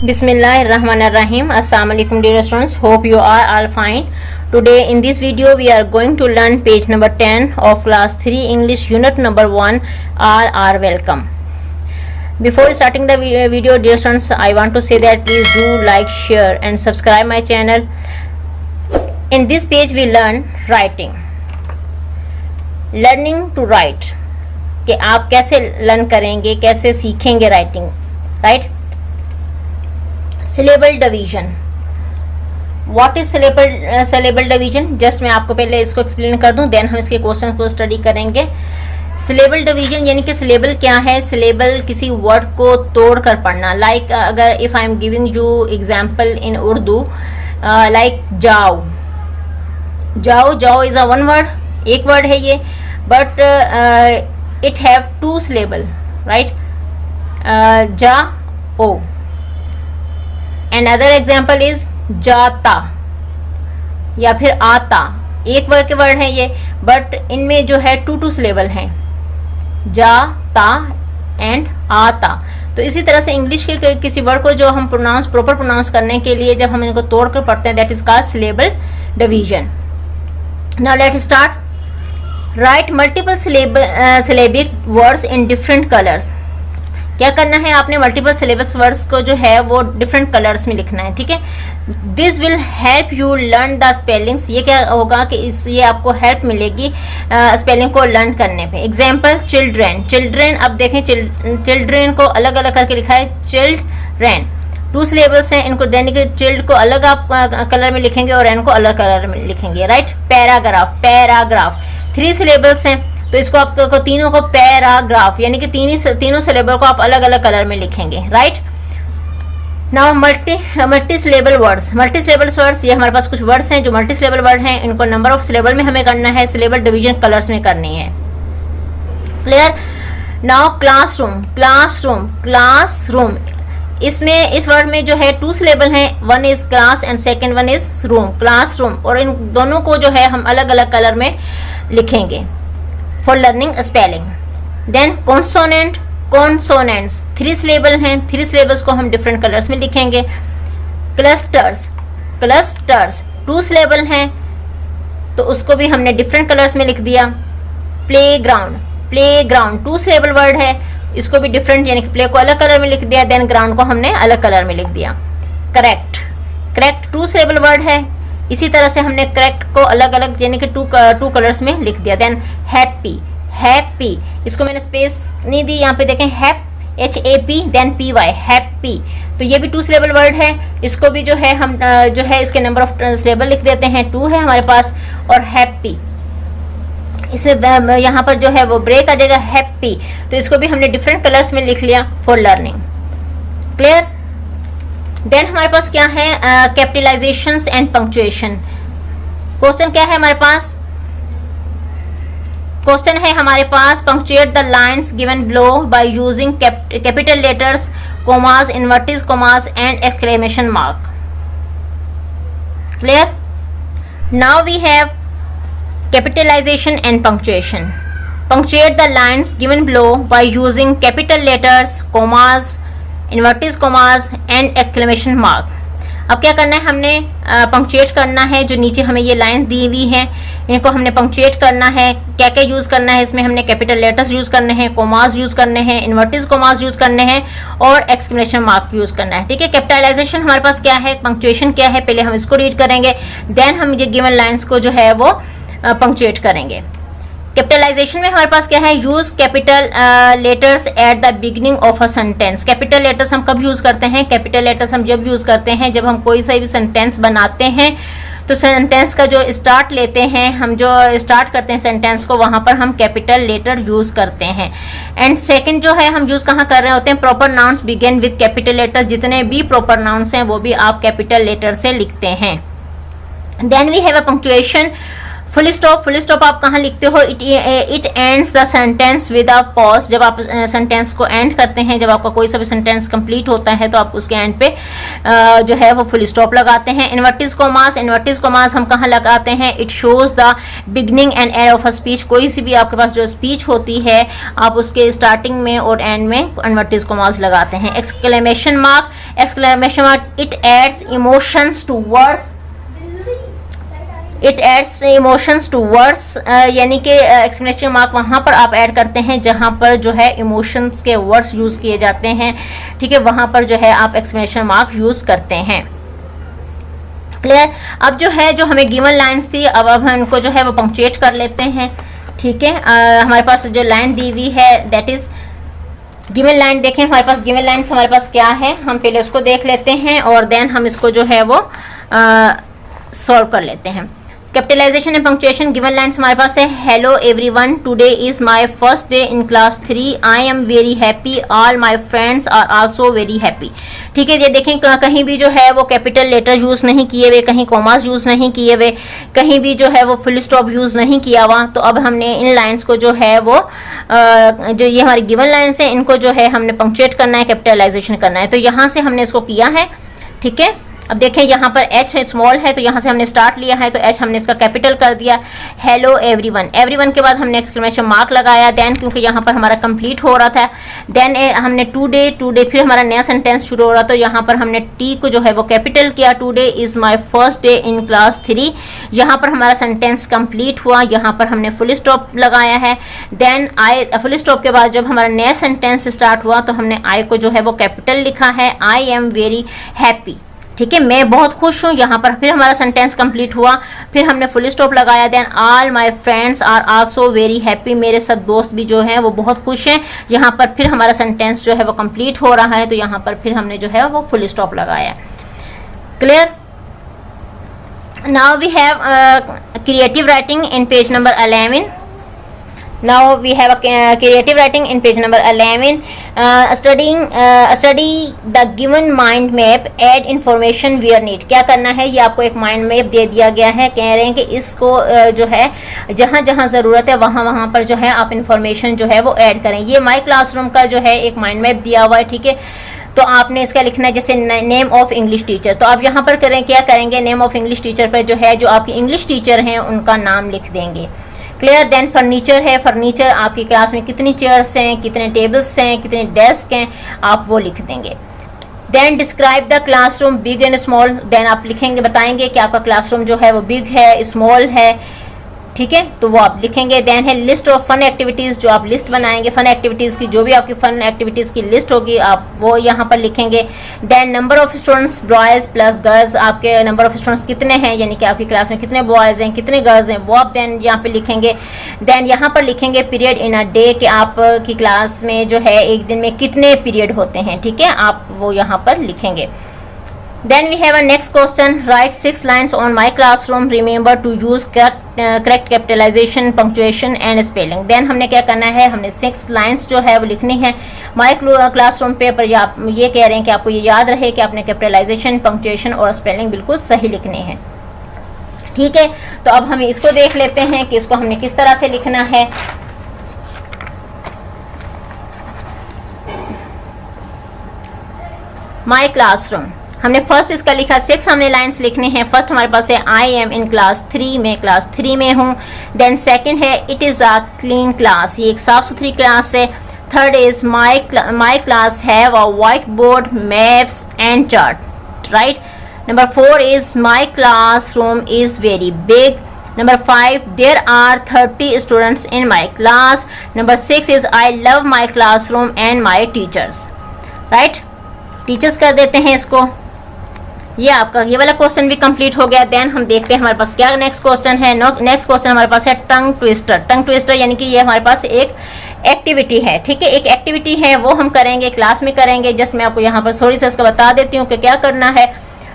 Bismillahirrahmanirrahim. Assalamu alaikum dear students. Hope you are all fine. Today in this video we are going to learn page number 10 of class 3 English unit number 1. All are welcome. Before starting the video dear students, I want to say that please do like, share and subscribe my channel. In this page we learn writing. Learning to write. कि आप कैसे learn करेंगे, कैसे सीखेंगे writing, right. Syllable division. What is syllable division? Just मैं आपको पहले इसको एक्सप्लेन कर दूं, देन हम इसके क्वेश्चन को स्टडी करेंगे. सिलेबल डिवीजन यानी कि सिलेबल क्या है? सिलेबल किसी वर्ड को तोड़ कर पढ़ना. लाइक अगर if I am giving you example in Urdu, like जाओ. जाओ, जाओ इज अ वन वर्ड, एक वर्ड है ये, but it have two syllable, right. जा ओ. Another example is जाता या फिर आता. एक वर्ड के वर्ड है ये, बट इनमें जो है टू सिलेबल हैं, जाता एंड आता. तो इसी तरह से इंग्लिश के किसी वर्ड को जो हम प्रॉपर प्रोनाउंस करने के लिए जब हम इनको तोड़ कर पढ़ते हैं, that is called syllable division. Now let start. Right multiple syllabic words in different colours. क्या करना है आपने? मल्टीपल सिलेबस वर्ड्स को जो है वो डिफरेंट कलर्स में लिखना है, ठीक है. This will help you learn the spellings. ये क्या होगा कि ये आपको हेल्प मिलेगी स्पेलिंग को लर्न करने पे. Example children. चिल्ड्रेन, अब देखें चिल्ड्रेन को अलग अलग करके लिखा है चिल्ड्रेन. टू सिलेबल्स हैं, इनको देने के चिल्ड को अलग आप कलर में लिखेंगे और रेन को अलग कलर में लिखेंगे, राइट. पैराग्राफ. पैराग्राफ 3 सिलेबल्स हैं, तो इसको आपको तीनों को पैराग्राफ यानी कि तीनों सिलेबल को आप अलग अलग कलर में लिखेंगे, right. Now multi syllable words. Multi syllable words, ये हमारे पास कुछ वर्ड्स हैं जो मल्टी सिलेबल वर्ड हैं. इनको नंबर ऑफ सिलेबल में हमें करना है, सिलेबल डिवीजन कलर्स में करनी है. Clear. Now classroom. Classroom. Classroom, इसमें इस वर्ड में जो है 2 सिलेबल हैं. One is class and second one is room. Classroom. और इन दोनों को जो है हम अलग अलग कलर में लिखेंगे for learning spelling. Then consonant. Consonants 3 syllable हैं, 3 सिलेबल्स को हम डिफरेंट कलर्स में लिखेंगे. क्लस्टर्स. क्लस्टर्स 2 सिलेबल हैं, तो उसको भी हमने डिफरेंट कलर्स में लिख दिया. प्लेग्राउंड. प्लेग्राउंड 2 सिलेबल वर्ड है, इसको भी डिफरेंट यानी कि प्ले को अलग कलर में लिख दिया, देन ग्राउंड को हमने अलग कलर में लिख दिया. करेक्ट. करेक्ट 2 सिलेबल वर्ड है, इसी तरह से हमने करेक्ट को अलग अलग यानी कि टू कलर्स में लिख दिया. Than happy. हैप्पी, इसको मैंने स्पेस नहीं दी, यहाँ पे देखें हैप HAP देन PY हैप्पी. तो ये भी 2 सिलेबल वर्ड है, इसको भी जो है हम जो है इसके नंबर ऑफ सिलेबल लिख देते हैं, 2 है हमारे पास. और हैप्पी, इसमें यहाँ पर जो है वो ब्रेक आ जाएगा हैप्पी, तो इसको भी हमने डिफरेंट कलर्स में लिख लिया फॉर लर्निंग. क्लियर. देन हमारे पास क्या है? कैपिटलाइजेशंस एंड पंक्चुएशन. क्वेश्चन क्या है हमारे पास? क्वेश्चन है हमारे पास punctuate the lines given below by using capital letters, commas, inverted commas and exclamation mark. Clear. Now we have capitalization and punctuation. Punctuate the lines given below by using capital letters, commas, inverted commas and exclamation mark. अब क्या करना है? हमने punctuate करना है. जो नीचे हमें ये लाइन दी हुई है, इनको हमने पंक्चुएट करना है. क्या क्या यूज़ करना है इसमें? हमने कैपिटल लेटर्स यूज़ करने हैं, कोमास यूज़ करने हैं, इन्वर्टेड कोमास यूज़ करने हैं और एक्सक्लेमेशन मार्क यूज़ करना है, ठीक है. कैपिटलाइजेशन हमारे पास क्या है, पंक्चुएशन क्या है, पहले हम इसको रीड करेंगे, देन हम ये गिवन लाइन्स को जो है वो पंक्चुएट करेंगे. कैपिटलाइजेशन में हमारे पास क्या है? Use capital letters at the beginning of a sentence. Capital letters हम कब यूज करते हैं? कैपिटल लेटर्स हम जब यूज करते हैं जब हम कोई सा भी सेंटेंस बनाते हैं, तो सेंटेंस का जो स्टार्ट लेते हैं, हम जो स्टार्ट करते हैं सेंटेंस को, वहाँ पर हम कैपिटल लेटर यूज करते हैं. एंड सेकंड जो है हम यूज कहाँ कर रहे होते हैं? Proper nouns begin with capital letter. जितने भी प्रॉपर नाउन्स हैं वो भी आप कैपिटल लेटर से लिखते हैं. Then we have a punctuation full stop आप कहाँ लिखते हो? It ends the sentence with a pause. जब आप सेंटेंस को एंड करते हैं, जब आपका कोई सा भी सेंटेंस कंप्लीट होता है तो आप उसके एंड पे जो है वो फुल स्टॉप लगाते हैं। इन्वर्टिस कॉमास हम कहाँ लगाते हैं? It shows the beginning and end of a speech. कोई सी भी आपके पास जो स्पीच होती है, आप उसके स्टार्टिंग में और एंड में इन्वर्टिस कॉमास लगाते हैं। Exclamation mark, it adds emotions to words. It adds emotions to words, यानी कि एक्सक्लेमेशन मार्क वहाँ पर आप ऐड करते हैं जहाँ पर जो है इमोशंस के वर्ड्स यूज़ किए जाते हैं, ठीक है, वहाँ पर जो है आप एक्सक्लेमेशन मार्क यूज़ करते हैं। क्लियर? अब जो है, जो हमें गिवन लाइंस थी, अब हम इनको जो है वो पंक्चुएट कर लेते हैं, ठीक है। हमारे पास जो लाइन दी हुई है दैट इज़ गिवन लाइन। देखें हमारे पास गिवन लाइन्स हमारे पास क्या है, हम पहले उसको देख लेते हैं और देन हम इसको जो है वो सॉल्व कर लेते हैं। Capitalisation and punctuation. Given lines हमारे पास है, hello everyone, today is my first day in class 3, I am very happy, all my friends are also very happy. ठीक है, ये देखें कहीं भी जो है वो कैपिटल लेटर यूज़ नहीं किए हुए, कहीं कॉमास यूज़ नहीं किए हुए, कहीं भी जो है वो फुल स्टॉप यूज़ नहीं किया हुआ। तो अब हमने इन लाइन्स को जो है वो जो ये हमारी गिवन लाइन्स है, इनको जो है हमने पंक्चुएट करना है, कैपिटलाइजेशन करना है। तो यहाँ से हमने इसको किया है, ठीक है। अब देखें यहाँ पर एच है, स्मॉल है, तो यहाँ से हमने स्टार्ट लिया है, तो एच हमने इसका कैपिटल कर दिया। हेलो एवरीवन, एवरीवन के बाद हमने एक्सक्लेमेशन मार्क लगाया, देन क्योंकि यहाँ पर हमारा कंप्लीट हो रहा था, देन हमने टुडे, फिर हमारा नया सेंटेंस शुरू हो रहा, तो यहाँ पर हमने टी को जो है वो कैपिटल किया। Today is my first day in class 3, यहाँ पर हमारा सेंटेंस कंप्लीट हुआ, यहाँ पर हमने फुल स्टॉप लगाया है। देन आई, फुल स्टॉप के बाद जब हमारा नया सेंटेंस स्टार्ट हुआ तो हमने आई को जो है वो कैपिटल लिखा है, आई एम वेरी हैप्पी, ठीक है, मैं बहुत खुश हूँ। यहाँ पर फिर हमारा सेंटेंस कंप्लीट हुआ, फिर हमने फुल स्टॉप लगाया। Then all my friends are also very happy, मेरे सब दोस्त भी जो हैं वो बहुत खुश हैं। यहाँ पर फिर हमारा सेंटेंस जो है वो कंप्लीट हो रहा है, तो यहाँ पर फिर हमने जो है वो फुल स्टॉप लगाया। Clear? Now we have creative writing in page number 11। Now we have a creative writing in page number 11. Study the given mind map. Add information where need. क्या करना है, ये आपको एक माइंड मैप दे दिया गया है। कह रहे हैं कि इसको जो है जहाँ जहाँ ज़रूरत है वहाँ वहाँ पर जो है आप इंफॉर्मेशन जो है वो ऐड करें। ये माई क्लासरूम का जो है एक माइंड मैप दिया हुआ है, ठीक है। तो आपने इसका लिखना है जैसे नेम ऑफ इंग्लिश टीचर। तो आप यहाँ पर करें, क्या करेंगे, नेम ऑफ इंग्लिश टीचर पर जो है जो आपके इंग्लिश टीचर हैं उनका नाम लिख देंगे। क्लियर? देन फर्नीचर है, फर्नीचर आपकी क्लास में कितनी चेयर्स हैं, कितने टेबल्स हैं, कितने डेस्क हैं, आप वो लिख देंगे। Then describe the classroom big and small. Then आप लिखेंगे, बताएंगे कि आपका क्लासरूम जो है वो बिग है, स्मॉल है, ठीक है, तो वो आप लिखेंगे। देन है लिस्ट ऑफ फन एक्टिविटीज़, जो आप लिस्ट बनाएंगे फन एक्टिविटीज़ की, जो भी आपकी फन एक्टिविटीज़ की लिस्ट होगी आप वो यहाँ पर लिखेंगे। Then number of students boys plus girls, आपके नंबर ऑफ स्टूडेंट्स कितने हैं, यानी कि आपकी क्लास में कितने बॉयज़ हैं, कितने गर्ल्स हैं, वो आप देन यहाँ पर लिखेंगे। देन यहाँ पर लिखेंगे पीरियड इन अ डे, कि आपकी क्लास में जो है एक दिन में कितने पीरियड होते हैं, ठीक है, आप वो यहाँ पर लिखेंगे। Then we have a next question. Write 6 lines on my classroom. Remember to use correct capitalization, punctuation and spelling. Then हमने क्या करना है, हमने 6 lines जो है वो लिखनी है my classroom पे। पर आप ये कह रहे हैं कि आपको ये याद रहे कि आपने कैपिटलाइजेशन, पंक्चुएशन और स्पेलिंग बिल्कुल सही लिखने हैं, ठीक है। तो अब हम इसको देख लेते हैं कि इसको हमने किस तरह से लिखना है। My classroom हमने फर्स्ट इसका लिखा, 6 हमने लाइंस लिखनी है। फर्स्ट हमारे पास है आई एम इन क्लास 3, मैं क्लास 3 में हूँ। देन सेकंड है it is a clean class, ये एक साफ़ सुथरी क्लास है। Third is my class have a white board, maps and chart, right. Number 4 is my class room is very big. Number 5, there are 30 students in my class. Number 6 is I love my classroom and my teachers, right? Teachers कर देते हैं इसको। ये आपका ये वाला question भी complete हो गया। देन हम देखते हैं हमारे पास क्या नेक्स्ट क्वेश्चन है। नेक्स्ट क्वेश्चन हमारे पास है टंग ट्विस्टर। टंग ट्विस्टर यानी कि ये हमारे पास एक एक्टिविटी है, ठीक है, एक एक्टिविटी है, वो हम करेंगे, क्लास में करेंगे। जस्ट मैं आपको यहाँ पर थोड़ी सा इसका बता देती हूँ कि क्या करना है।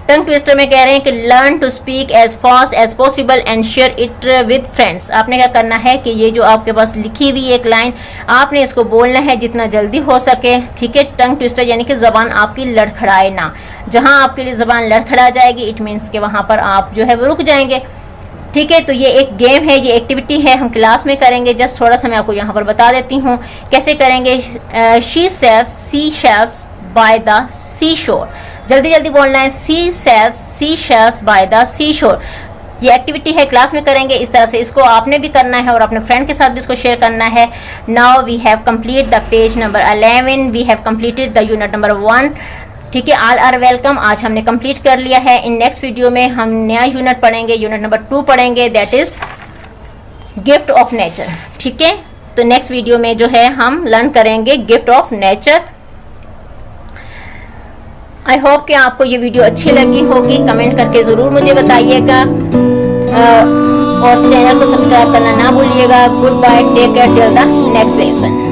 टंग ट्विस्टर में कह रहे हैं कि learn to speak as fast as possible and share it with friends. आपने क्या करना है कि ये जो आपके पास लिखी हुई एक लाइन, आपने इसको बोलना है जितना जल्दी हो सके, ठीक है। टंग ट्विस्टर यानी कि ज़बान आपकी लड़खड़ाए ना। जहाँ आपके लिए ज़बान लड़खड़ा जाएगी इट मीन्स कि वहाँ पर आप जो है वो रुक जाएंगे, ठीक है, तो ये एक गेम है, ये एक्टिविटी है, हम क्लास में करेंगे। जस्ट थोड़ा सा मैं आपको यहाँ पर बता देती हूँ कैसे करेंगे। She sells sea shells by the sea shore, जल्दी जल्दी बोलना है, sea sells sea shells by the sea shore. ये एक्टिविटी है, क्लास में करेंगे इस तरह से, इसको आपने भी करना है और अपने फ्रेंड के साथ भी इसको शेयर करना है। Now we have complete the page number 11, we have completed the unit number 1। ठीक है, ऑल आर वेलकम। आज हमने कंप्लीट कर लिया है। इन नेक्स्ट वीडियो में हम नया यूनिट पढ़ेंगे, यूनिट नंबर 2 पढ़ेंगे, that is gift of nature. ठीक है, तो नेक्स्ट वीडियो में जो है हम लर्न करेंगे gift of nature. I hope कि आपको ये वीडियो अच्छी लगी होगी, कमेंट करके ज़रूर मुझे बताइएगा और चैनल को सब्सक्राइब करना ना भूलिएगा। Goodbye, take care till the next lesson.